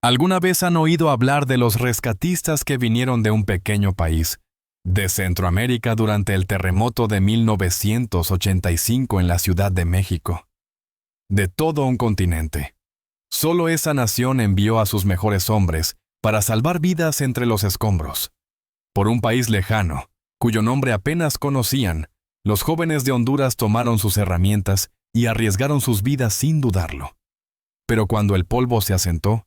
¿Alguna vez han oído hablar de los rescatistas que vinieron de un pequeño país, de Centroamérica durante el terremoto de 1985 en la Ciudad de México? De todo un continente. Solo esa nación envió a sus mejores hombres para salvar vidas entre los escombros. Por un país lejano, cuyo nombre apenas conocían, los jóvenes de Honduras tomaron sus herramientas y arriesgaron sus vidas sin dudarlo. Pero cuando el polvo se asentó,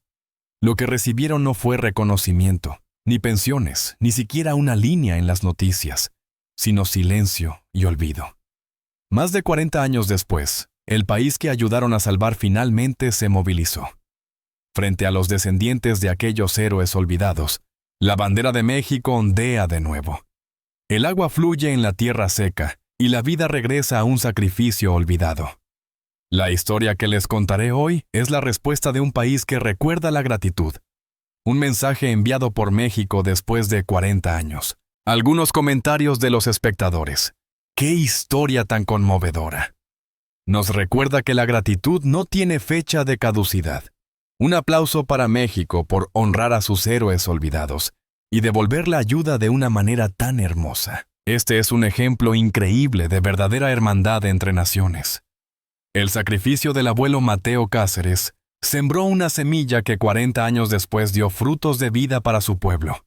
lo que recibieron no fue reconocimiento, ni pensiones, ni siquiera una línea en las noticias, sino silencio y olvido. Más de 40 años después, el país que ayudaron a salvar finalmente se movilizó. Frente a los descendientes de aquellos héroes olvidados, la bandera de México ondea de nuevo. El agua fluye en la tierra seca y la vida regresa a un sacrificio olvidado. La historia que les contaré hoy es la respuesta de un país que recuerda la gratitud. Un mensaje enviado por México después de 40 años. Algunos comentarios de los espectadores. ¡Qué historia tan conmovedora! Nos recuerda que la gratitud no tiene fecha de caducidad. Un aplauso para México por honrar a sus héroes olvidados y devolver la ayuda de una manera tan hermosa. Este es un ejemplo increíble de verdadera hermandad entre naciones. El sacrificio del abuelo Mateo Cáceres sembró una semilla que 40 años después dio frutos de vida para su pueblo.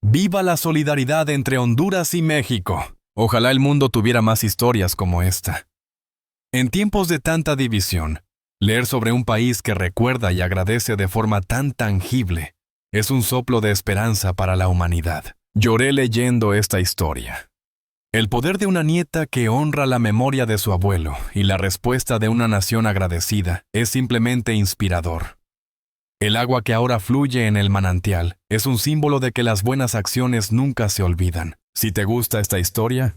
¡Viva la solidaridad entre Honduras y México! Ojalá el mundo tuviera más historias como esta. En tiempos de tanta división, leer sobre un país que recuerda y agradece de forma tan tangible es un soplo de esperanza para la humanidad. Lloré leyendo esta historia. El poder de una nieta que honra la memoria de su abuelo y la respuesta de una nación agradecida es simplemente inspirador. El agua que ahora fluye en el manantial es un símbolo de que las buenas acciones nunca se olvidan. Si te gusta esta historia,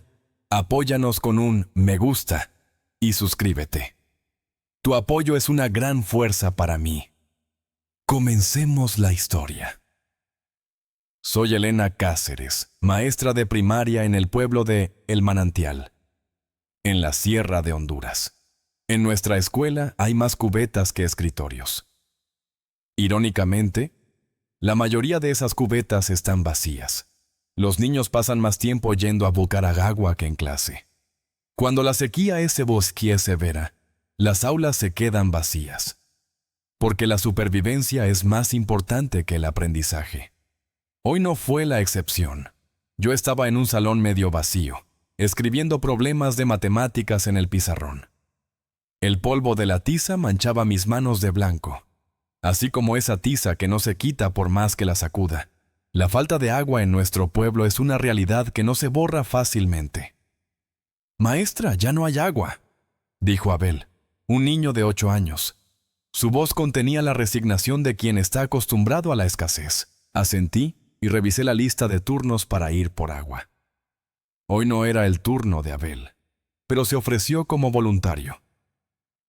apóyanos con un me gusta y suscríbete. Tu apoyo es una gran fuerza para mí. Comencemos la historia. Soy Elena Cáceres, maestra de primaria en el pueblo de El Manantial, en la Sierra de Honduras. En nuestra escuela hay más cubetas que escritorios. Irónicamente, la mayoría de esas cubetas están vacías. Los niños pasan más tiempo yendo a buscar agua que en clase. Cuando la sequía es severa, las aulas se quedan vacías, porque la supervivencia es más importante que el aprendizaje. Hoy no fue la excepción. Yo estaba en un salón medio vacío, escribiendo problemas de matemáticas en el pizarrón. El polvo de la tiza manchaba mis manos de blanco, así como esa tiza que no se quita por más que la sacuda. La falta de agua en nuestro pueblo es una realidad que no se borra fácilmente. «Maestra, ya no hay agua», dijo Abel, un niño de 8 años. Su voz contenía la resignación de quien está acostumbrado a la escasez. Asentí y revisé la lista de turnos para ir por agua. Hoy no era el turno de Abel, pero se ofreció como voluntario.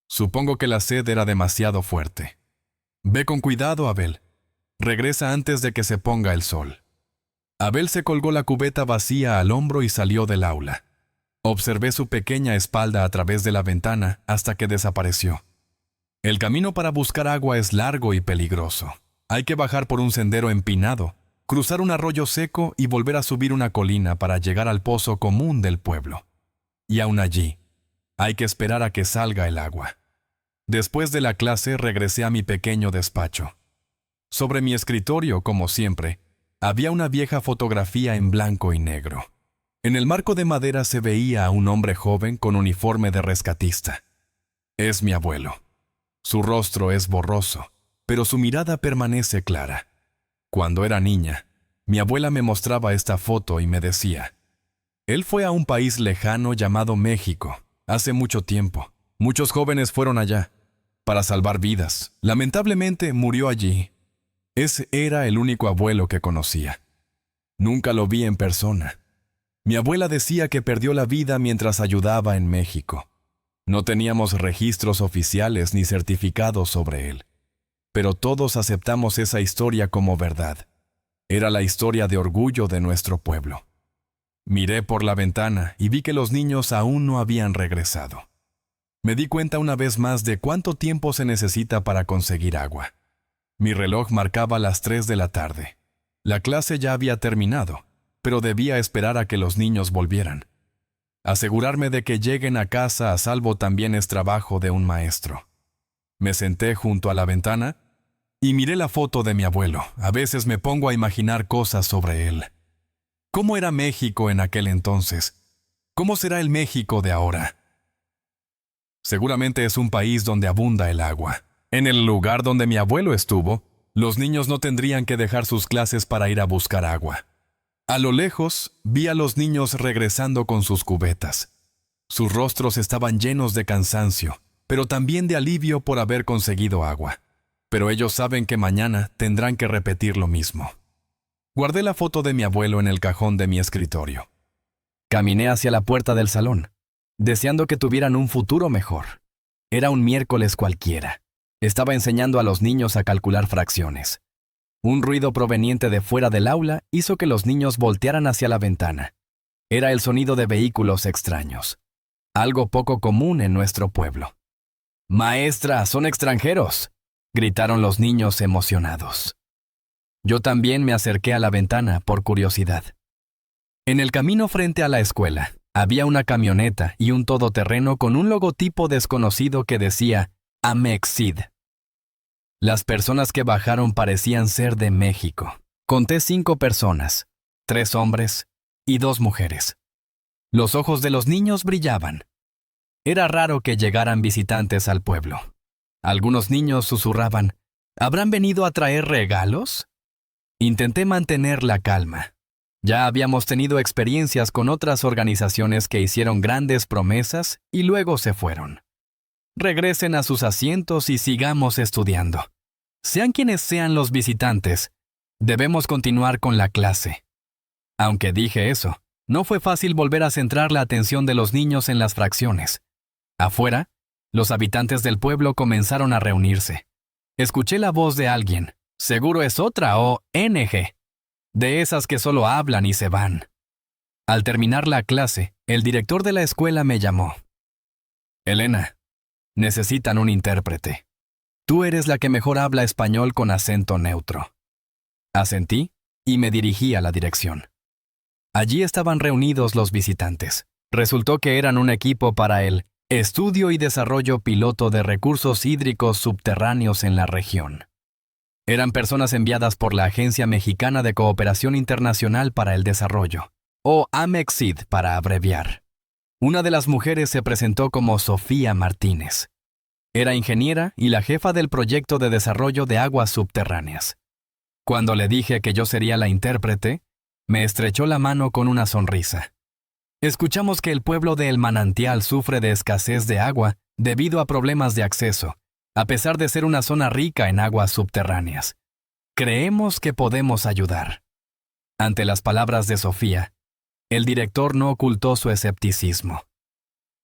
Supongo que la sed era demasiado fuerte. «Ve con cuidado, Abel. Regresa antes de que se ponga el sol». Abel se colgó la cubeta vacía al hombro y salió del aula. Observé su pequeña espalda a través de la ventana hasta que desapareció. El camino para buscar agua es largo y peligroso. Hay que bajar por un sendero empinado, cruzar un arroyo seco y volver a subir una colina para llegar al pozo común del pueblo. Y aún allí, hay que esperar a que salga el agua. Después de la clase regresé a mi pequeño despacho. Sobre mi escritorio, como siempre, había una vieja fotografía en blanco y negro. En el marco de madera se veía a un hombre joven con uniforme de rescatista. Es mi abuelo. Su rostro es borroso, pero su mirada permanece clara. Cuando era niña, mi abuela me mostraba esta foto y me decía: «Él fue a un país lejano llamado México, hace mucho tiempo. Muchos jóvenes fueron allá, para salvar vidas. Lamentablemente murió allí». Ese era el único abuelo que conocía. Nunca lo vi en persona. Mi abuela decía que perdió la vida mientras ayudaba en México. No teníamos registros oficiales ni certificados sobre él, pero todos aceptamos esa historia como verdad. Era la historia de orgullo de nuestro pueblo. Miré por la ventana y vi que los niños aún no habían regresado. Me di cuenta una vez más de cuánto tiempo se necesita para conseguir agua. Mi reloj marcaba las 3 de la tarde. La clase ya había terminado, pero debía esperar a que los niños volvieran. Asegurarme de que lleguen a casa a salvo también es trabajo de un maestro. Me senté junto a la ventana y miré la foto de mi abuelo. A veces me pongo a imaginar cosas sobre él. ¿Cómo era México en aquel entonces? ¿Cómo será el México de ahora? Seguramente es un país donde abunda el agua. En el lugar donde mi abuelo estuvo, los niños no tendrían que dejar sus clases para ir a buscar agua. A lo lejos, vi a los niños regresando con sus cubetas. Sus rostros estaban llenos de cansancio, pero también de alivio por haber conseguido agua. Pero ellos saben que mañana tendrán que repetir lo mismo. Guardé la foto de mi abuelo en el cajón de mi escritorio. Caminé hacia la puerta del salón, deseando que tuvieran un futuro mejor. Era un miércoles cualquiera. Estaba enseñando a los niños a calcular fracciones. Un ruido proveniente de fuera del aula hizo que los niños voltearan hacia la ventana. Era el sonido de vehículos extraños, algo poco común en nuestro pueblo. «¡Maestra, son extranjeros!», gritaron los niños emocionados. Yo también me acerqué a la ventana por curiosidad. En el camino frente a la escuela, había una camioneta y un todoterreno con un logotipo desconocido que decía Amexid. Las personas que bajaron parecían ser de México. Conté 5 personas, 3 hombres y 2 mujeres. Los ojos de los niños brillaban. Era raro que llegaran visitantes al pueblo. Algunos niños susurraban, ¿habrán venido a traer regalos? Intenté mantener la calma. Ya habíamos tenido experiencias con otras organizaciones que hicieron grandes promesas y luego se fueron. Regresen a sus asientos y sigamos estudiando. Sean quienes sean los visitantes, debemos continuar con la clase. Aunque dije eso, no fue fácil volver a centrar la atención de los niños en las fracciones. Afuera, los habitantes del pueblo comenzaron a reunirse. Escuché la voz de alguien, seguro es otra ONG, de esas que solo hablan y se van. Al terminar la clase, el director de la escuela me llamó. Elena, necesitan un intérprete. Tú eres la que mejor habla español con acento neutro. Asentí y me dirigí a la dirección. Allí estaban reunidos los visitantes. Resultó que eran un equipo para el Estudio y Desarrollo Piloto de Recursos Hídricos Subterráneos en la región. Eran personas enviadas por la Agencia Mexicana de Cooperación Internacional para el Desarrollo, o AMEXID para abreviar. Una de las mujeres se presentó como Sofía Martínez. Era ingeniera y la jefa del proyecto de desarrollo de aguas subterráneas. Cuando le dije que yo sería la intérprete, me estrechó la mano con una sonrisa. Escuchamos que el pueblo de El Manantial sufre de escasez de agua debido a problemas de acceso, a pesar de ser una zona rica en aguas subterráneas. Creemos que podemos ayudar. Ante las palabras de Sofía, el director no ocultó su escepticismo.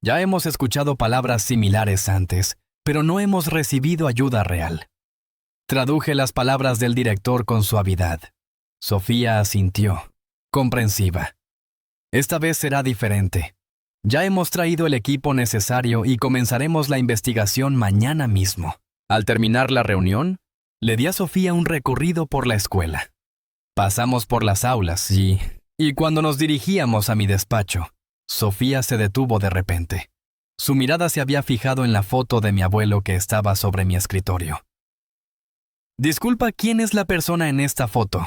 Ya hemos escuchado palabras similares antes, pero no hemos recibido ayuda real. Traduje las palabras del director con suavidad. Sofía asintió, comprensiva. Esta vez será diferente. Ya hemos traído el equipo necesario y comenzaremos la investigación mañana mismo. Al terminar la reunión, le di a Sofía un recorrido por la escuela. Pasamos por las aulas y cuando nos dirigíamos a mi despacho, Sofía se detuvo de repente. Su mirada se había fijado en la foto de mi abuelo que estaba sobre mi escritorio. «Disculpa, ¿quién es la persona en esta foto?»,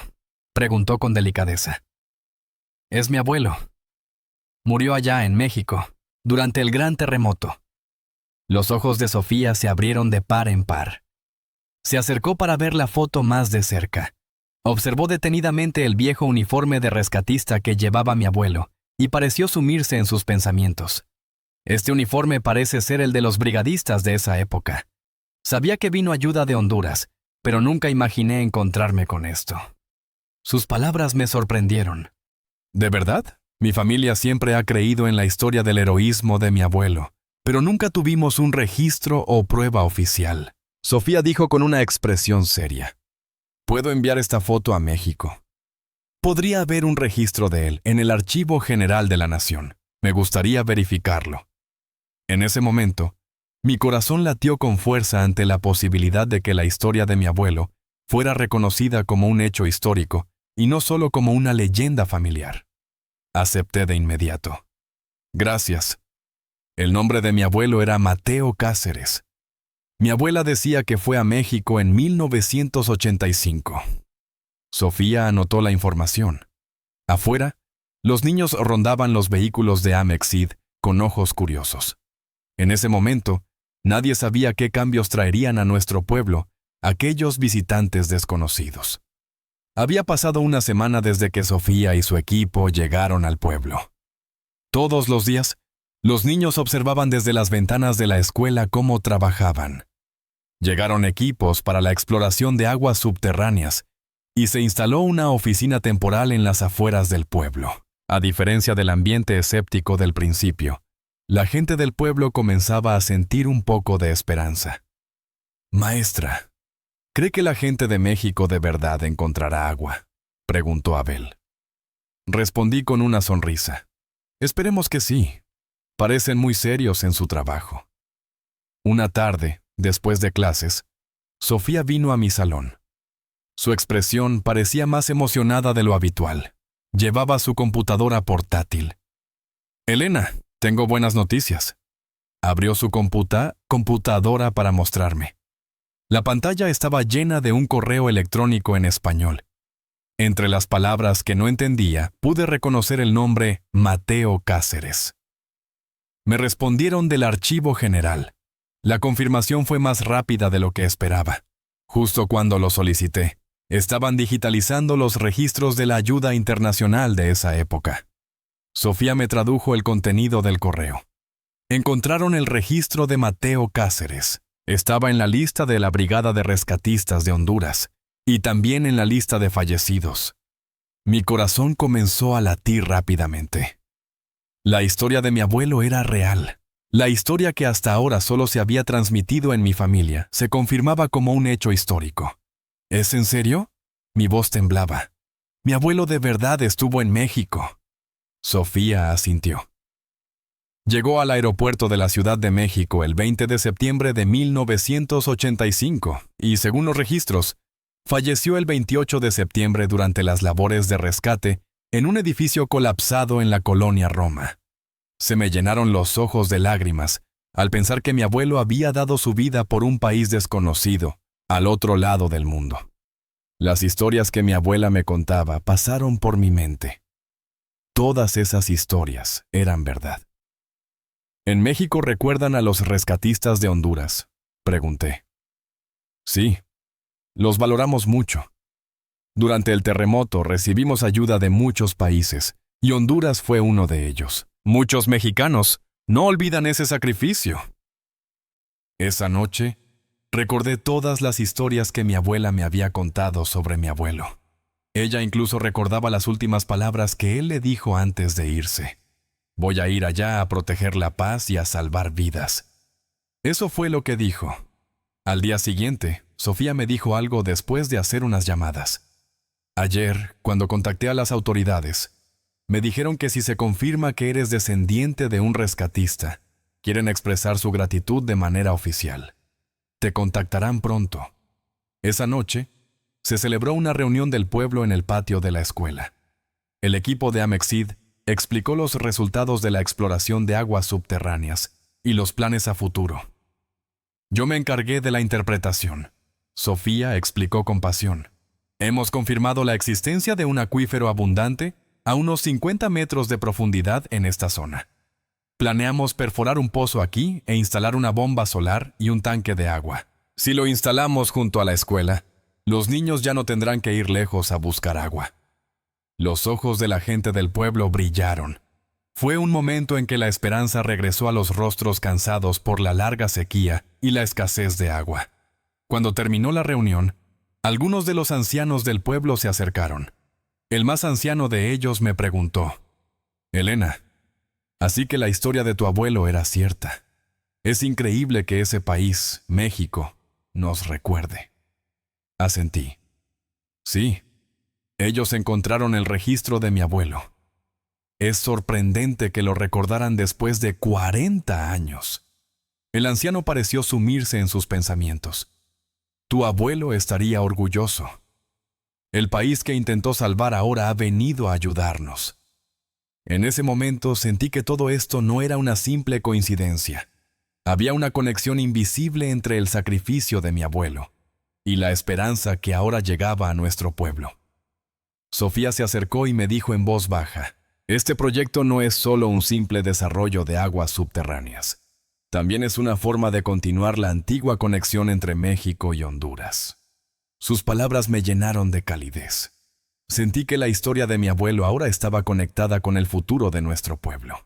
preguntó con delicadeza. «Es mi abuelo. Murió allá en México, durante el gran terremoto». Los ojos de Sofía se abrieron de par en par. Se acercó para ver la foto más de cerca. Observó detenidamente el viejo uniforme de rescatista que llevaba mi abuelo y pareció sumirse en sus pensamientos. Este uniforme parece ser el de los brigadistas de esa época. Sabía que vino ayuda de Honduras, pero nunca imaginé encontrarme con esto. Sus palabras me sorprendieron. ¿De verdad? Mi familia siempre ha creído en la historia del heroísmo de mi abuelo, pero nunca tuvimos un registro o prueba oficial. Sofía dijo con una expresión seria. Puedo enviar esta foto a México. Podría haber un registro de él en el Archivo General de la Nación. Me gustaría verificarlo. En ese momento, mi corazón latió con fuerza ante la posibilidad de que la historia de mi abuelo fuera reconocida como un hecho histórico y no solo como una leyenda familiar. Acepté de inmediato. Gracias. El nombre de mi abuelo era Mateo Cáceres. Mi abuela decía que fue a México en 1985. Sofía anotó la información. Afuera, los niños rondaban los vehículos de Amexid con ojos curiosos. En ese momento, nadie sabía qué cambios traerían a nuestro pueblo aquellos visitantes desconocidos. Había pasado una semana desde que Sofía y su equipo llegaron al pueblo. Todos los días, los niños observaban desde las ventanas de la escuela cómo trabajaban. Llegaron equipos para la exploración de aguas subterráneas y se instaló una oficina temporal en las afueras del pueblo. A diferencia del ambiente escéptico del principio, la gente del pueblo comenzaba a sentir un poco de esperanza. Maestra, ¿cree que la gente de México de verdad encontrará agua?, preguntó Abel. Respondí con una sonrisa. Esperemos que sí. Parecen muy serios en su trabajo. Una tarde, después de clases, Sofía vino a mi salón. Su expresión parecía más emocionada de lo habitual. Llevaba su computadora portátil. Elena, tengo buenas noticias. Abrió su computadora para mostrarme. La pantalla estaba llena de un correo electrónico en español. Entre las palabras que no entendía, pude reconocer el nombre Mateo Cáceres. Me respondieron del Archivo General. La confirmación fue más rápida de lo que esperaba. Justo cuando lo solicité, estaban digitalizando los registros de la ayuda internacional de esa época. Sofía me tradujo el contenido del correo. Encontraron el registro de Mateo Cáceres. Estaba en la lista de la Brigada de Rescatistas de Honduras y también en la lista de fallecidos. Mi corazón comenzó a latir rápidamente. La historia de mi abuelo era real. La historia que hasta ahora solo se había transmitido en mi familia se confirmaba como un hecho histórico. ¿Es en serio? Mi voz temblaba. Mi abuelo de verdad estuvo en México. Sofía asintió. Llegó al aeropuerto de la Ciudad de México el 20 de septiembre de 1985 y, según los registros, falleció el 28 de septiembre durante las labores de rescate en un edificio colapsado en la colonia Roma. Se me llenaron los ojos de lágrimas al pensar que mi abuelo había dado su vida por un país desconocido, al otro lado del mundo. Las historias que mi abuela me contaba pasaron por mi mente. Todas esas historias eran verdad. ¿En México recuerdan a los rescatistas de Honduras?, pregunté. Sí, los valoramos mucho. Durante el terremoto recibimos ayuda de muchos países, y Honduras fue uno de ellos. Muchos mexicanos no olvidan ese sacrificio. Esa noche, recordé todas las historias que mi abuela me había contado sobre mi abuelo. Ella incluso recordaba las últimas palabras que él le dijo antes de irse. Voy a ir allá a proteger la paz y a salvar vidas. Eso fue lo que dijo. Al día siguiente, Sofía me dijo algo después de hacer unas llamadas. Ayer, cuando contacté a las autoridades, me dijeron que si se confirma que eres descendiente de un rescatista, quieren expresar su gratitud de manera oficial. Te contactarán pronto. Esa noche, se celebró una reunión del pueblo en el patio de la escuela. El equipo de Amexid explicó los resultados de la exploración de aguas subterráneas y los planes a futuro. Yo me encargué de la interpretación. Sofía explicó con pasión. Hemos confirmado la existencia de un acuífero abundante a unos 50 metros de profundidad en esta zona. Planeamos perforar un pozo aquí e instalar una bomba solar y un tanque de agua. Si lo instalamos junto a la escuela, los niños ya no tendrán que ir lejos a buscar agua. Los ojos de la gente del pueblo brillaron. Fue un momento en que la esperanza regresó a los rostros cansados por la larga sequía y la escasez de agua. Cuando terminó la reunión, algunos de los ancianos del pueblo se acercaron. El más anciano de ellos me preguntó, «Elena, así que la historia de tu abuelo era cierta. Es increíble que ese país, México, nos recuerde». Asentí. Sí. Ellos encontraron el registro de mi abuelo. Es sorprendente que lo recordaran después de 40 años. El anciano pareció sumirse en sus pensamientos. Tu abuelo estaría orgulloso. El país que intentó salvar ahora ha venido a ayudarnos. En ese momento sentí que todo esto no era una simple coincidencia. Había una conexión invisible entre el sacrificio de mi abuelo y la esperanza que ahora llegaba a nuestro pueblo. Sofía se acercó y me dijo en voz baja: este proyecto no es solo un simple desarrollo de aguas subterráneas. También es una forma de continuar la antigua conexión entre México y Honduras. Sus palabras me llenaron de calidez. Sentí que la historia de mi abuelo ahora estaba conectada con el futuro de nuestro pueblo.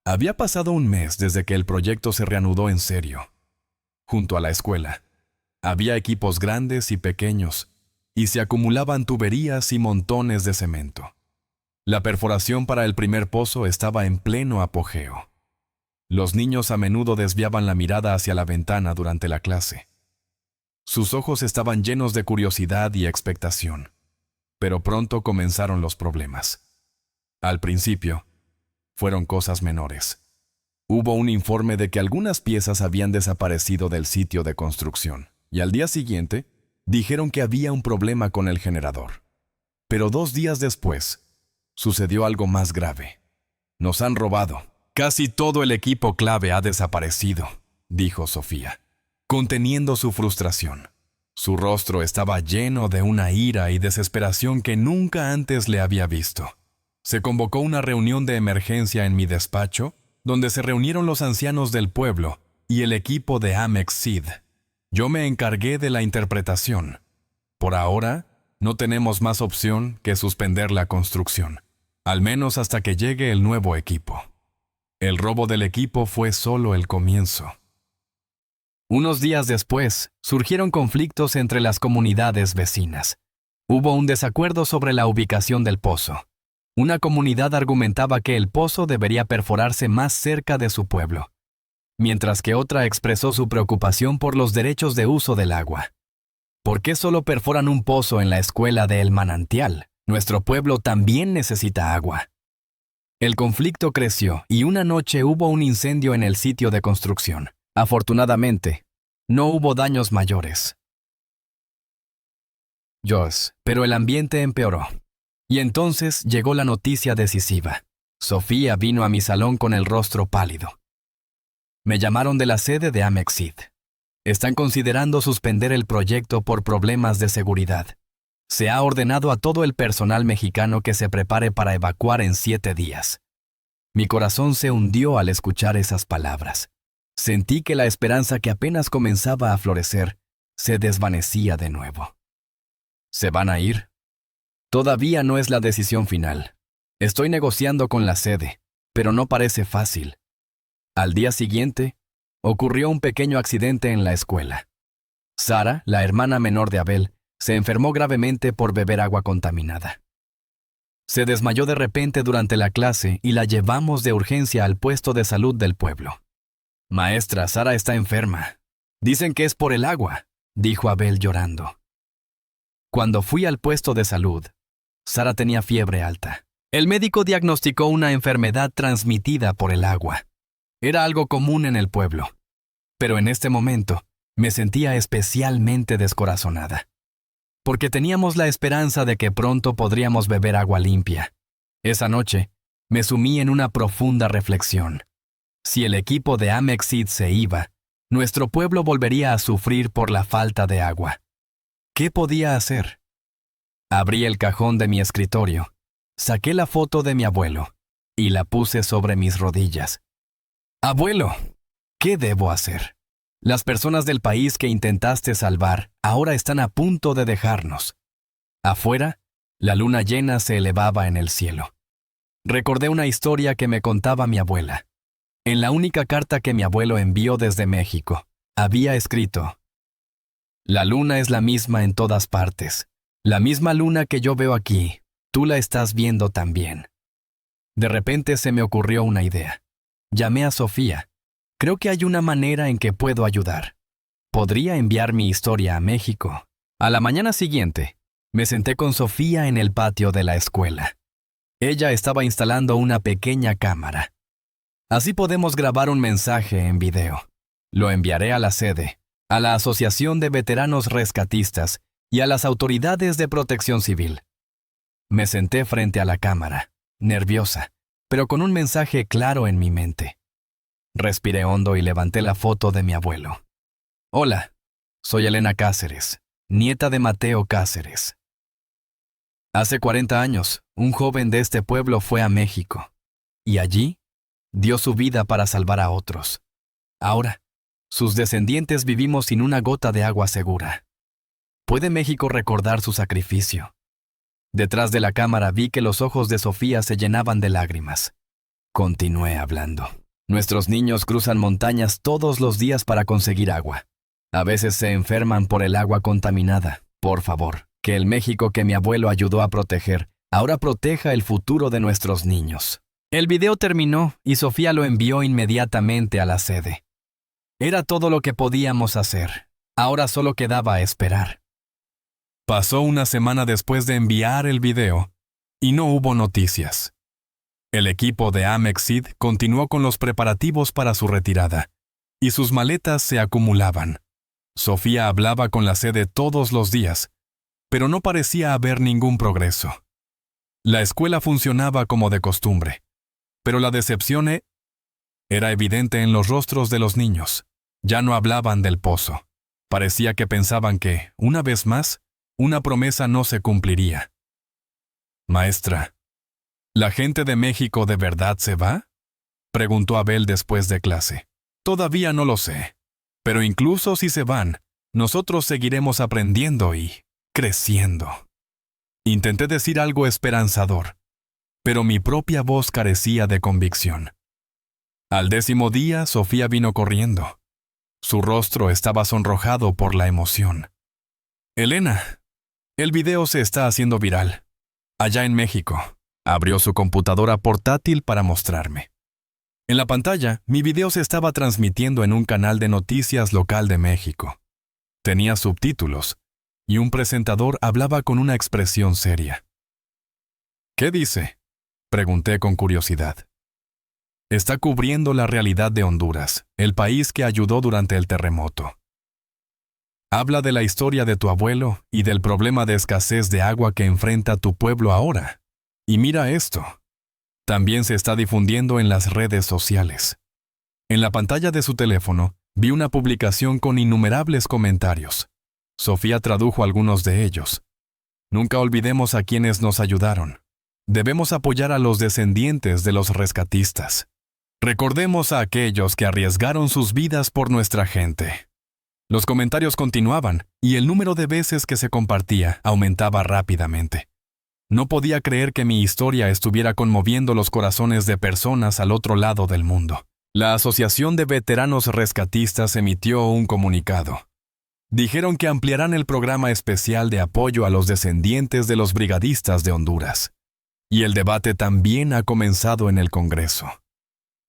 Había pasado un mes desde que el proyecto se reanudó en serio. Junto a la escuela, había equipos grandes y pequeños, y se acumulaban tuberías y montones de cemento. La perforación para el primer pozo estaba en pleno apogeo. Los niños a menudo desviaban la mirada hacia la ventana durante la clase. Sus ojos estaban llenos de curiosidad y expectación. Pero pronto comenzaron los problemas. Al principio, fueron cosas menores. Hubo un informe de que algunas piezas habían desaparecido del sitio de construcción, y al día siguiente, dijeron que había un problema con el generador. Pero 2 días después, sucedió algo más grave. Nos han robado. Casi todo el equipo clave ha desaparecido, dijo Sofía, conteniendo su frustración. Su rostro estaba lleno de una ira y desesperación que nunca antes le había visto. Se convocó una reunión de emergencia en mi despacho, donde se reunieron los ancianos del pueblo y el equipo de Amex Seed. Yo me encargué de la interpretación. Por ahora, no tenemos más opción que suspender la construcción, al menos hasta que llegue el nuevo equipo. El robo del equipo fue solo el comienzo. Unos días después, surgieron conflictos entre las comunidades vecinas. Hubo un desacuerdo sobre la ubicación del pozo. Una comunidad argumentaba que el pozo debería perforarse más cerca de su pueblo, mientras que otra expresó su preocupación por los derechos de uso del agua. ¿Por qué solo perforan un pozo en la escuela de El Manantial? Nuestro pueblo también necesita agua. El conflicto creció y una noche hubo un incendio en el sitio de construcción. Afortunadamente, no hubo daños mayores. Pero el ambiente empeoró. Y entonces llegó la noticia decisiva. Sofía vino a mi salón con el rostro pálido. Me llamaron de la sede de Amex Seed. Están considerando suspender el proyecto por problemas de seguridad. Se ha ordenado a todo el personal mexicano que se prepare para evacuar en 7 días. Mi corazón se hundió al escuchar esas palabras. Sentí que la esperanza que apenas comenzaba a florecer se desvanecía de nuevo. ¿Se van a ir? Todavía no es la decisión final. Estoy negociando con la sede, pero no parece fácil. Al día siguiente, ocurrió un pequeño accidente en la escuela. Sara, la hermana menor de Abel, se enfermó gravemente por beber agua contaminada. Se desmayó de repente durante la clase y la llevamos de urgencia al puesto de salud del pueblo. Maestra, Sara está enferma. Dicen que es por el agua, dijo Abel llorando. Cuando fui al puesto de salud, Sara tenía fiebre alta. El médico diagnosticó una enfermedad transmitida por el agua. Era algo común en el pueblo. Pero en este momento, me sentía especialmente descorazonada, porque teníamos la esperanza de que pronto podríamos beber agua limpia. Esa noche, me sumí en una profunda reflexión. Si el equipo de Amex Seed se iba, nuestro pueblo volvería a sufrir por la falta de agua. ¿Qué podía hacer? Abrí el cajón de mi escritorio, saqué la foto de mi abuelo y la puse sobre mis rodillas. Abuelo, ¿qué debo hacer? Las personas del país que intentaste salvar ahora están a punto de dejarnos. Afuera, la luna llena se elevaba en el cielo. Recordé una historia que me contaba mi abuela. En la única carta que mi abuelo envió desde México, había escrito: la luna es la misma en todas partes. La misma luna que yo veo aquí, tú la estás viendo también. De repente se me ocurrió una idea. Llamé a Sofía. Creo que hay una manera en que puedo ayudar. Podría enviar mi historia a México. A la mañana siguiente, me senté con Sofía en el patio de la escuela. Ella estaba instalando una pequeña cámara. Así podemos grabar un mensaje en video. Lo enviaré a la sede. a la Asociación de Veteranos Rescatistas y a las autoridades de protección civil. Me senté frente a la cámara, nerviosa, pero con un mensaje claro en mi mente. Respiré hondo y levanté la foto de mi abuelo. Hola, soy Elena Cáceres, nieta de Mateo Cáceres. Hace 40 años, un joven de este pueblo fue a México, y allí dio su vida para salvar a otros. Ahora, sus descendientes vivimos sin una gota de agua segura. ¿Puede México recordar su sacrificio? Detrás de la cámara vi que los ojos de Sofía se llenaban de lágrimas. Continué hablando. Nuestros niños cruzan montañas todos los días para conseguir agua. A veces se enferman por el agua contaminada. Por favor, que el México que mi abuelo ayudó a proteger, ahora proteja el futuro de nuestros niños. El video terminó y Sofía lo envió inmediatamente a la sede. Era todo lo que podíamos hacer. Ahora solo quedaba esperar. Pasó una semana después de enviar el video y no hubo noticias. El equipo de Amexid continuó con los preparativos para su retirada, y sus maletas se acumulaban. Sofía hablaba con la sede todos los días, pero no parecía haber ningún progreso. La escuela funcionaba como de costumbre, pero la decepción era evidente en los rostros de los niños. Ya no hablaban del pozo. Parecía que pensaban que, una vez más, una promesa no se cumpliría. Maestra, ¿la gente de México de verdad se va? Preguntó Abel después de clase. Todavía no lo sé, pero incluso si se van, nosotros seguiremos aprendiendo y creciendo. Intenté decir algo esperanzador, pero mi propia voz carecía de convicción. Al 10º día, Sofía vino corriendo. Su rostro estaba sonrojado por la emoción. Elena, el video se está haciendo viral. Allá en México. Abrió su computadora portátil para mostrarme. En la pantalla, mi video se estaba transmitiendo en un canal de noticias local de México. Tenía subtítulos, y un presentador hablaba con una expresión seria. ¿Qué dice? Pregunté con curiosidad. Está cubriendo la realidad de Honduras, el país que ayudó durante el terremoto. Habla de la historia de tu abuelo y del problema de escasez de agua que enfrenta tu pueblo ahora. Y mira esto. También se está difundiendo en las redes sociales. En la pantalla de su teléfono, vi una publicación con innumerables comentarios. Sofía tradujo algunos de ellos. Nunca olvidemos a quienes nos ayudaron. Debemos apoyar a los descendientes de los rescatistas. Recordemos a aquellos que arriesgaron sus vidas por nuestra gente. Los comentarios continuaban, y el número de veces que se compartía aumentaba rápidamente. No podía creer que mi historia estuviera conmoviendo los corazones de personas al otro lado del mundo. La Asociación de Veteranos Rescatistas emitió un comunicado. Dijeron que ampliarán el programa especial de apoyo a los descendientes de los brigadistas de Honduras. Y el debate también ha comenzado en el Congreso.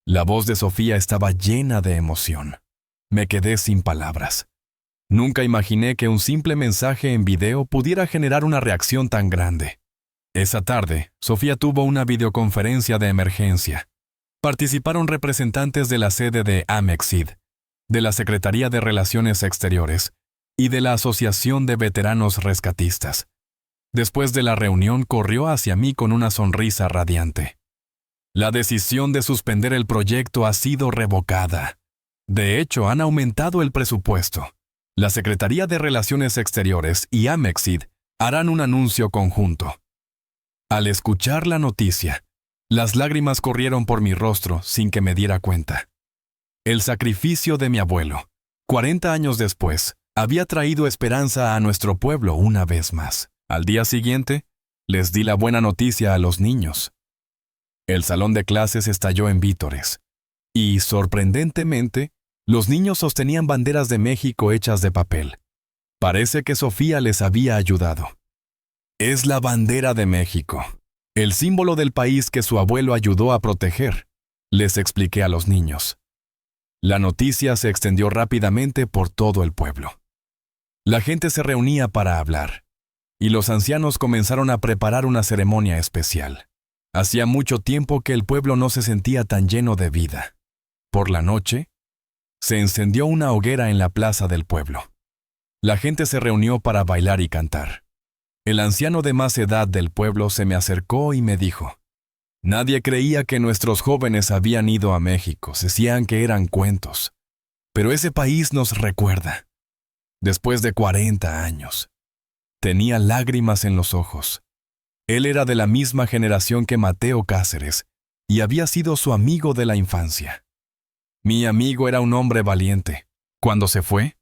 La voz de Sofía estaba llena de emoción. Me quedé sin palabras. Nunca imaginé que un simple mensaje en video pudiera generar una reacción tan grande. Esa tarde, Sofía tuvo una videoconferencia de emergencia. Participaron representantes de la sede de Amexid, de la Secretaría de Relaciones Exteriores y de la Asociación de Veteranos Rescatistas. Después de la reunión, corrió hacia mí con una sonrisa radiante. La decisión de suspender el proyecto ha sido revocada. De hecho, han aumentado el presupuesto. La Secretaría de Relaciones Exteriores y Amexid harán un anuncio conjunto. Al escuchar la noticia, las lágrimas corrieron por mi rostro sin que me diera cuenta. El sacrificio de mi abuelo, 40 años después, había traído esperanza a nuestro pueblo una vez más. Al día siguiente, les di la buena noticia a los niños. El salón de clases estalló en vítores. Y, sorprendentemente, los niños sostenían banderas de México hechas de papel. Parece que Sofía les había ayudado. Es la bandera de México, el símbolo del país que su abuelo ayudó a proteger, les expliqué a los niños. La noticia se extendió rápidamente por todo el pueblo. La gente se reunía para hablar, y los ancianos comenzaron a preparar una ceremonia especial. Hacía mucho tiempo que el pueblo no se sentía tan lleno de vida. Por la noche, se encendió una hoguera en la plaza del pueblo. La gente se reunió para bailar y cantar. El anciano de más edad del pueblo se me acercó y me dijo: «Nadie creía que nuestros jóvenes habían ido a México, decían que eran cuentos. Pero ese país nos recuerda. Después de 40 años». Tenía lágrimas en los ojos. Él era de la misma generación que Mateo Cáceres y había sido su amigo de la infancia. Mi amigo era un hombre valiente. Cuando se fue,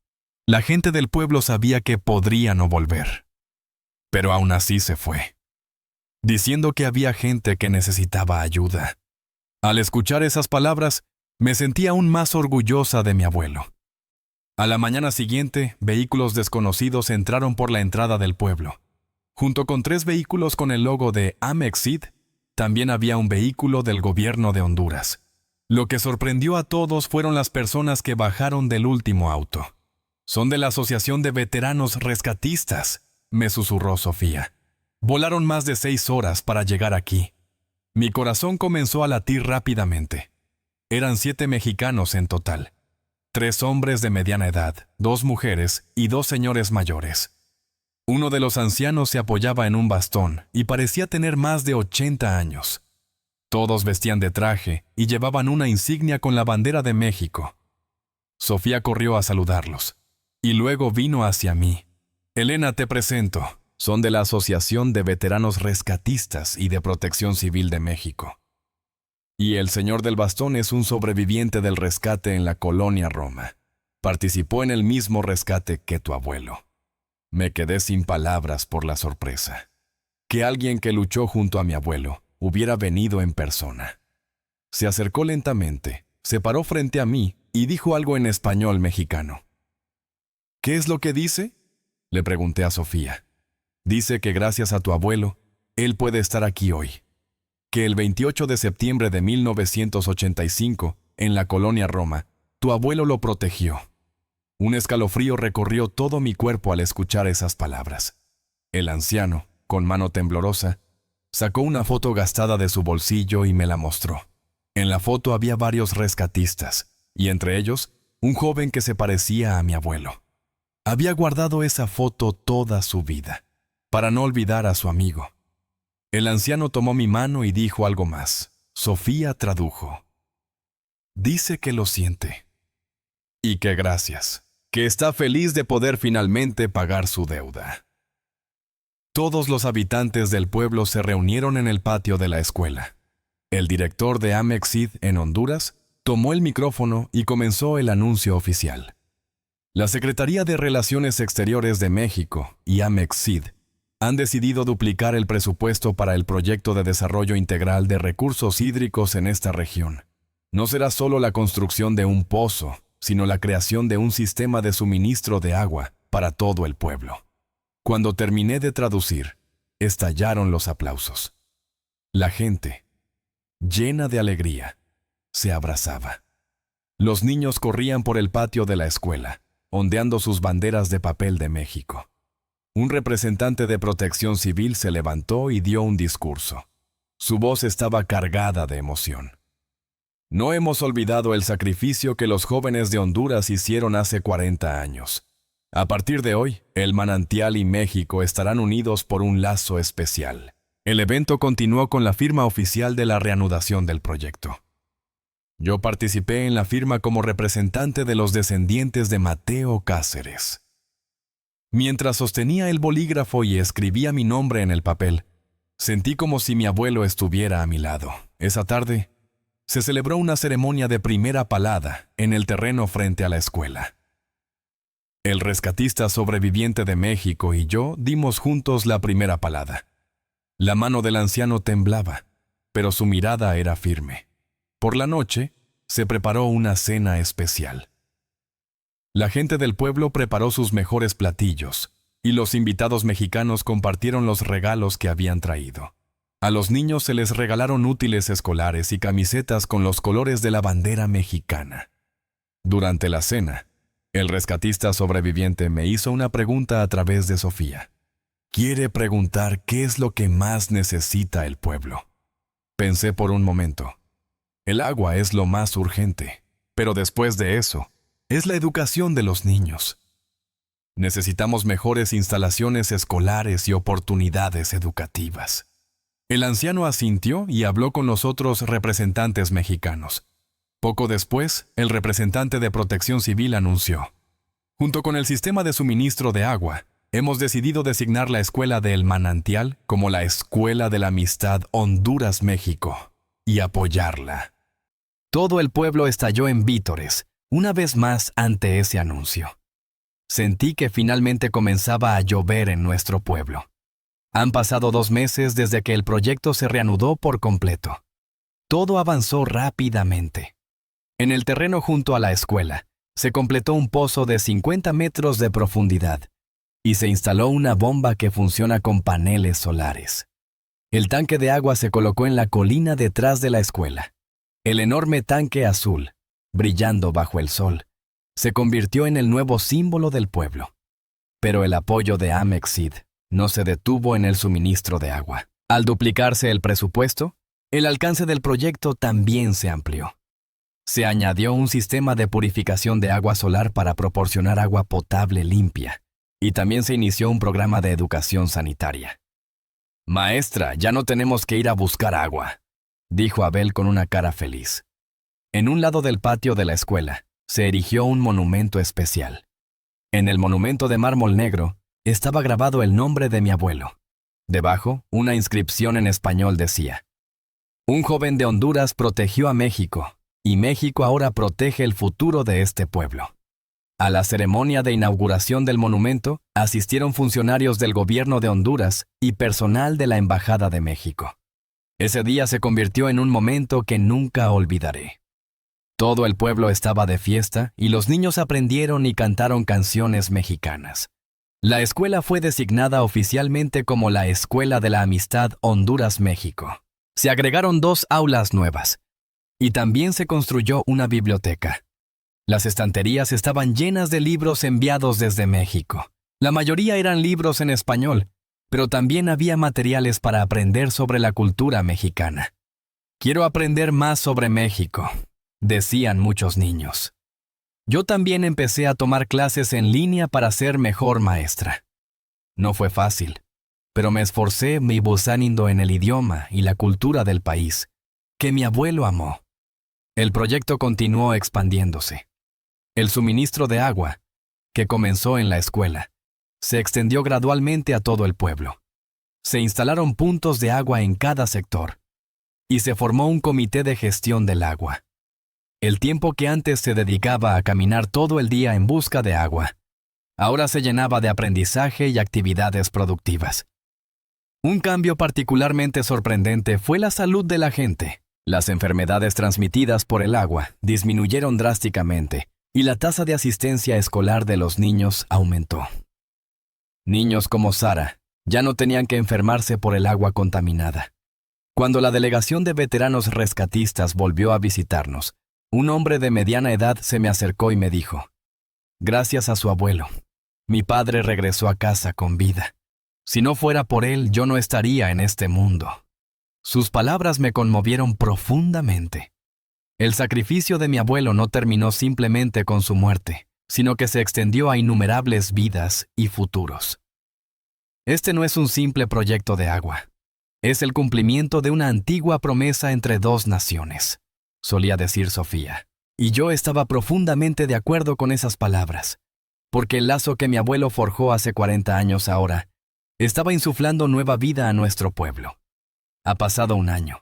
la gente del pueblo sabía que podría no volver. Pero aún así se fue, diciendo que había gente que necesitaba ayuda. Al escuchar esas palabras, me sentí aún más orgullosa de mi abuelo. A la mañana siguiente, vehículos desconocidos entraron por la entrada del pueblo. Junto con 3 vehículos con el logo de Amexid, también había un vehículo del gobierno de Honduras. Lo que sorprendió a todos fueron las personas que bajaron del último auto. «Son de la Asociación de Veteranos Rescatistas», me susurró Sofía. «Volaron más de 6 horas para llegar aquí». Mi corazón comenzó a latir rápidamente. Eran 7 mexicanos en total. 3 hombres de mediana edad, 2 mujeres y 2 señores mayores. Uno de los ancianos se apoyaba en un bastón y parecía tener más de 80 años. Todos vestían de traje y llevaban una insignia con la bandera de México. Sofía corrió a saludarlos y luego vino hacia mí. «Elena, te presento. Son de la Asociación de Veteranos Rescatistas y de Protección Civil de México. Y el señor del bastón es un sobreviviente del rescate en la colonia Roma. Participó en el mismo rescate que tu abuelo». Me quedé sin palabras por la sorpresa. Que alguien que luchó junto a mi abuelo hubiera venido en persona. Se acercó lentamente, se paró frente a mí y dijo algo en español mexicano. «¿Qué es lo que dice?», le pregunté a Sofía. «Dice que gracias a tu abuelo, él puede estar aquí hoy. Que el 28 de septiembre de 1985, en la colonia Roma, tu abuelo lo protegió». Un escalofrío recorrió todo mi cuerpo al escuchar esas palabras. El anciano, con mano temblorosa, sacó una foto gastada de su bolsillo y me la mostró. En la foto había varios rescatistas, y entre ellos, un joven que se parecía a mi abuelo. Había guardado esa foto toda su vida, para no olvidar a su amigo. El anciano tomó mi mano y dijo algo más. Sofía tradujo. «Dice que lo siente. Y que gracias, que está feliz de poder finalmente pagar su deuda». Todos los habitantes del pueblo se reunieron en el patio de la escuela. El director de Amexid en Honduras tomó el micrófono y comenzó el anuncio oficial. La Secretaría de Relaciones Exteriores de México y Amexid han decidido duplicar el presupuesto para el proyecto de desarrollo integral de recursos hídricos en esta región. No será solo la construcción de un pozo, sino la creación de un sistema de suministro de agua para todo el pueblo. Cuando terminé de traducir, estallaron los aplausos. La gente, llena de alegría, se abrazaba. Los niños corrían por el patio de la escuela, ondeando sus banderas de papel de México. Un representante de Protección Civil se levantó y dio un discurso. Su voz estaba cargada de emoción. «No hemos olvidado el sacrificio que los jóvenes de Honduras hicieron hace 40 años. A partir de hoy, el manantial y México estarán unidos por un lazo especial». El evento continuó con la firma oficial de la reanudación del proyecto. Yo participé en la firma como representante de los descendientes de Mateo Cáceres. Mientras sostenía el bolígrafo y escribía mi nombre en el papel, sentí como si mi abuelo estuviera a mi lado. Esa tarde, se celebró una ceremonia de primera palada en el terreno frente a la escuela. El rescatista sobreviviente de México y yo dimos juntos la primera palada. La mano del anciano temblaba, pero su mirada era firme. Por la noche, se preparó una cena especial. La gente del pueblo preparó sus mejores platillos, y los invitados mexicanos compartieron los regalos que habían traído. A los niños se les regalaron útiles escolares y camisetas con los colores de la bandera mexicana. Durante la cena, el rescatista sobreviviente me hizo una pregunta a través de Sofía. Quiere preguntar qué es lo que más necesita el pueblo. Pensé por un momento. El agua es lo más urgente, pero después de eso, es la educación de los niños. Necesitamos mejores instalaciones escolares y oportunidades educativas. El anciano asintió y habló con los otros representantes mexicanos. Poco después, el representante de Protección Civil anunció: junto con el sistema de suministro de agua, hemos decidido designar la Escuela del Manantial como la Escuela de la Amistad Honduras-México y apoyarla. Todo el pueblo estalló en vítores, una vez más ante ese anuncio. Sentí que finalmente comenzaba a llover en nuestro pueblo. Han pasado 2 meses desde que el proyecto se reanudó por completo. Todo avanzó rápidamente. En el terreno junto a la escuela, se completó un pozo de 50 metros de profundidad y se instaló una bomba que funciona con paneles solares. El tanque de agua se colocó en la colina detrás de la escuela. El enorme tanque azul, brillando bajo el sol, se convirtió en el nuevo símbolo del pueblo. Pero el apoyo de Amexid no se detuvo en el suministro de agua. Al duplicarse el presupuesto, el alcance del proyecto también se amplió. Se añadió un sistema de purificación de agua solar para proporcionar agua potable limpia, y también se inició un programa de educación sanitaria. «Maestra, ya no tenemos que ir a buscar agua», dijo Abel con una cara feliz. En un lado del patio de la escuela, se erigió un monumento especial. En el monumento de mármol negro estaba grabado el nombre de mi abuelo. Debajo, una inscripción en español decía: «Un joven de Honduras protegió a México, y México ahora protege el futuro de este pueblo». A la ceremonia de inauguración del monumento asistieron funcionarios del gobierno de Honduras y personal de la Embajada de México. Ese día se convirtió en un momento que nunca olvidaré. Todo el pueblo estaba de fiesta y los niños aprendieron y cantaron canciones mexicanas. La escuela fue designada oficialmente como la Escuela de la Amistad Honduras-México. Se agregaron 2 aulas nuevas y también se construyó una biblioteca. Las estanterías estaban llenas de libros enviados desde México. La mayoría eran libros en español, pero también había materiales para aprender sobre la cultura mexicana. «Quiero aprender más sobre México», decían muchos niños. Yo también empecé a tomar clases en línea para ser mejor maestra. No fue fácil, pero me esforcé buscando en el idioma y la cultura del país, que mi abuelo amó. El proyecto continuó expandiéndose. El suministro de agua, que comenzó en la escuela, se extendió gradualmente a todo el pueblo. Se instalaron puntos de agua en cada sector, y se formó un comité de gestión del agua. El tiempo que antes se dedicaba a caminar todo el día en busca de agua, ahora se llenaba de aprendizaje y actividades productivas. Un cambio particularmente sorprendente fue la salud de la gente. Las enfermedades transmitidas por el agua disminuyeron drásticamente y la tasa de asistencia escolar de los niños aumentó. Niños como Sara ya no tenían que enfermarse por el agua contaminada. Cuando la delegación de veteranos rescatistas volvió a visitarnos, un hombre de mediana edad se me acercó y me dijo: «Gracias a su abuelo, mi padre regresó a casa con vida. Si no fuera por él, yo no estaría en este mundo». Sus palabras me conmovieron profundamente. El sacrificio de mi abuelo no terminó simplemente con su muerte, sino que se extendió a innumerables vidas y futuros. Este no es un simple proyecto de agua. Es el cumplimiento de una antigua promesa entre 2 naciones, solía decir Sofía. Y yo estaba profundamente de acuerdo con esas palabras, porque el lazo que mi abuelo forjó hace 40 años ahora estaba insuflando nueva vida a nuestro pueblo. Ha pasado 1 año.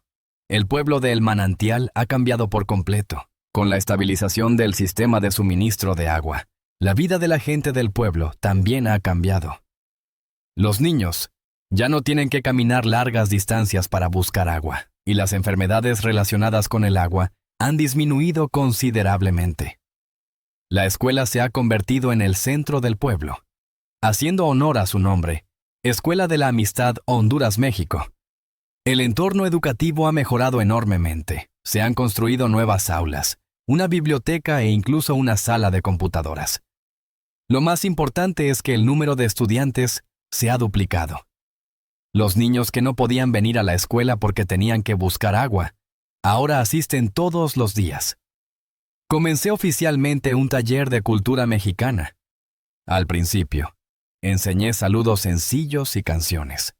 El pueblo de El Manantial ha cambiado por completo. Con la estabilización del sistema de suministro de agua, la vida de la gente del pueblo también ha cambiado. Los niños ya no tienen que caminar largas distancias para buscar agua, y las enfermedades relacionadas con el agua han disminuido considerablemente. La escuela se ha convertido en el centro del pueblo, haciendo honor a su nombre, Escuela de la Amistad Honduras-México. El entorno educativo ha mejorado enormemente. Se han construido nuevas aulas, una biblioteca e incluso una sala de computadoras. Lo más importante es que el número de estudiantes se ha duplicado. Los niños que no podían venir a la escuela porque tenían que buscar agua, ahora asisten todos los días. Comencé oficialmente un taller de cultura mexicana. Al principio, enseñé saludos sencillos y canciones.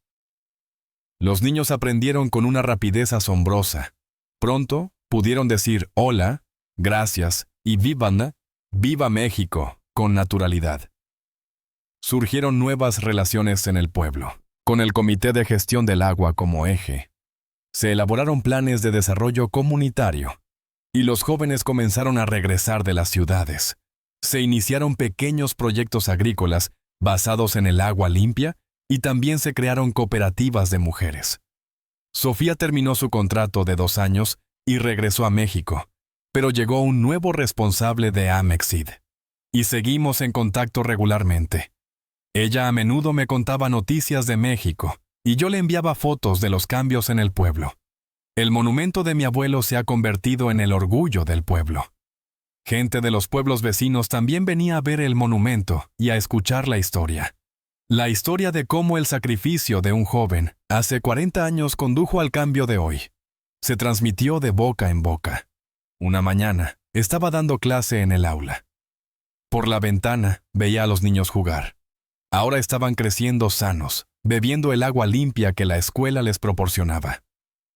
Los niños aprendieron con una rapidez asombrosa. Pronto, pudieron decir hola, gracias y viva México, con naturalidad. Surgieron nuevas relaciones en el pueblo, con el Comité de Gestión del Agua como eje. Se elaboraron planes de desarrollo comunitario, y los jóvenes comenzaron a regresar de las ciudades. Se iniciaron pequeños proyectos agrícolas basados en el agua limpia y también se crearon cooperativas de mujeres. Sofía terminó su contrato de 2 años y regresó a México, pero llegó un nuevo responsable de Amexid, y seguimos en contacto regularmente. Ella a menudo me contaba noticias de México, y yo le enviaba fotos de los cambios en el pueblo. El monumento de mi abuelo se ha convertido en el orgullo del pueblo. Gente de los pueblos vecinos también venía a ver el monumento y a escuchar la historia. La historia de cómo el sacrificio de un joven hace 40 años condujo al cambio de hoy. Se transmitió de boca en boca. Una mañana, estaba dando clase en el aula. Por la ventana, veía a los niños jugar. Ahora estaban creciendo sanos, bebiendo el agua limpia que la escuela les proporcionaba.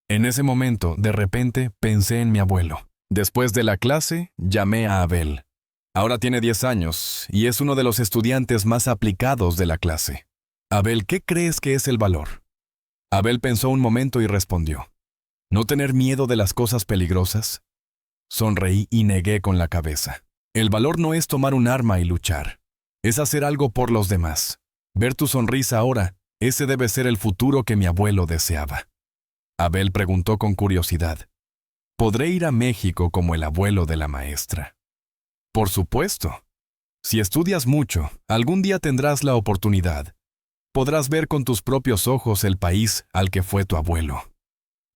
En ese momento, de repente, pensé en mi abuelo. Después de la clase, llamé a Abel. Ahora tiene 10 años y es uno de los estudiantes más aplicados de la clase. Abel, ¿qué crees que es el valor? Abel pensó un momento y respondió. ¿No tener miedo de las cosas peligrosas? Sonreí y negué con la cabeza. El valor no es tomar un arma y luchar. Es hacer algo por los demás. Ver tu sonrisa ahora, ese debe ser el futuro que mi abuelo deseaba. Abel preguntó con curiosidad. ¿Podré ir a México como el abuelo de la maestra? Por supuesto. Si estudias mucho, algún día tendrás la oportunidad. Podrás ver con tus propios ojos el país al que fue tu abuelo.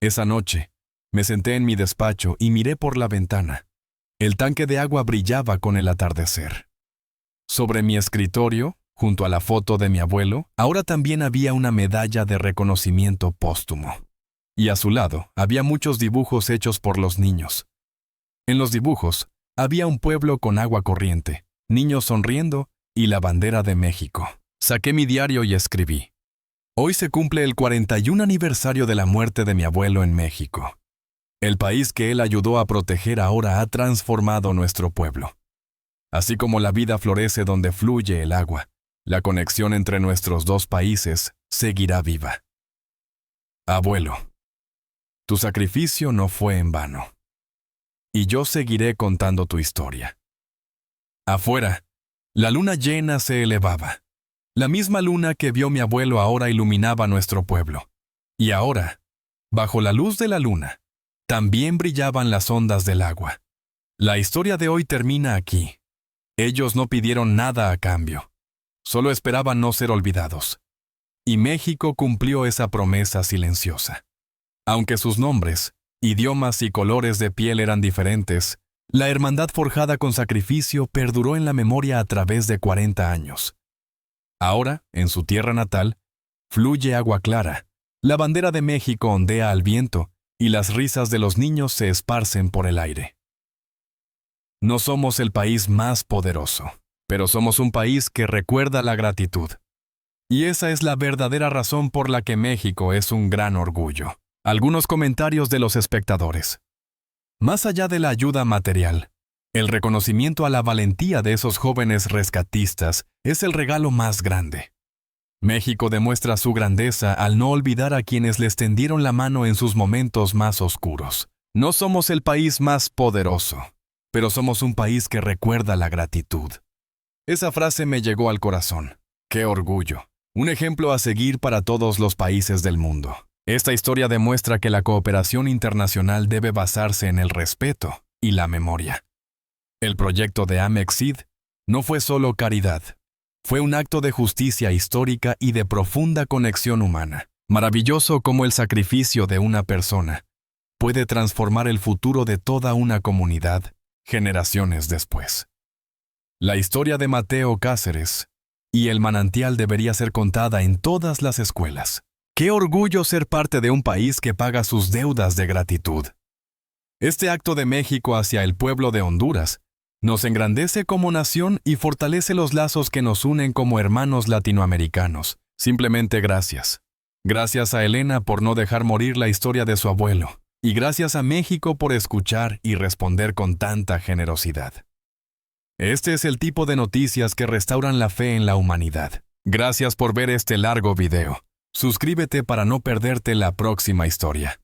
Esa noche, me senté en mi despacho y miré por la ventana. El tanque de agua brillaba con el atardecer. Sobre mi escritorio, junto a la foto de mi abuelo, ahora también había una medalla de reconocimiento póstumo. Y a su lado había muchos dibujos hechos por los niños. En los dibujos había un pueblo con agua corriente, niños sonriendo y la bandera de México. Saqué mi diario y escribí. Hoy se cumple el 41 aniversario de la muerte de mi abuelo en México. El país que él ayudó a proteger ahora ha transformado nuestro pueblo. Así como la vida florece donde fluye el agua, la conexión entre nuestros dos países seguirá viva. Abuelo, tu sacrificio no fue en vano. Y yo seguiré contando tu historia. Afuera, la luna llena se elevaba. La misma luna que vio mi abuelo ahora iluminaba nuestro pueblo. Y ahora, bajo la luz de la luna, también brillaban las ondas del agua. La historia de hoy termina aquí. Ellos no pidieron nada a cambio. Solo esperaban no ser olvidados. Y México cumplió esa promesa silenciosa. Aunque sus nombres, idiomas y colores de piel eran diferentes, la hermandad forjada con sacrificio perduró en la memoria a través de 40 años. Ahora, en su tierra natal, fluye agua clara, la bandera de México ondea al viento y las risas de los niños se esparcen por el aire. No somos el país más poderoso, pero somos un país que recuerda la gratitud. Y esa es la verdadera razón por la que México es un gran orgullo. Algunos comentarios de los espectadores. Más allá de la ayuda material, el reconocimiento a la valentía de esos jóvenes rescatistas es el regalo más grande. México demuestra su grandeza al no olvidar a quienes les tendieron la mano en sus momentos más oscuros. No somos el país más poderoso, pero somos un país que recuerda la gratitud. Esa frase me llegó al corazón. ¡Qué orgullo! Un ejemplo a seguir para todos los países del mundo. Esta historia demuestra que la cooperación internacional debe basarse en el respeto y la memoria. El proyecto de Amexid no fue solo caridad, fue un acto de justicia histórica y de profunda conexión humana. Maravilloso como el sacrificio de una persona puede transformar el futuro de toda una comunidad generaciones después. La historia de Mateo Cáceres y el manantial debería ser contada en todas las escuelas. ¡Qué orgullo ser parte de un país que paga sus deudas de gratitud! Este acto de México hacia el pueblo de Honduras nos engrandece como nación y fortalece los lazos que nos unen como hermanos latinoamericanos. Simplemente gracias. Gracias a Elena por no dejar morir la historia de su abuelo. Y gracias a México por escuchar y responder con tanta generosidad. Este es el tipo de noticias que restauran la fe en la humanidad. Gracias por ver este largo video. Suscríbete para no perderte la próxima historia.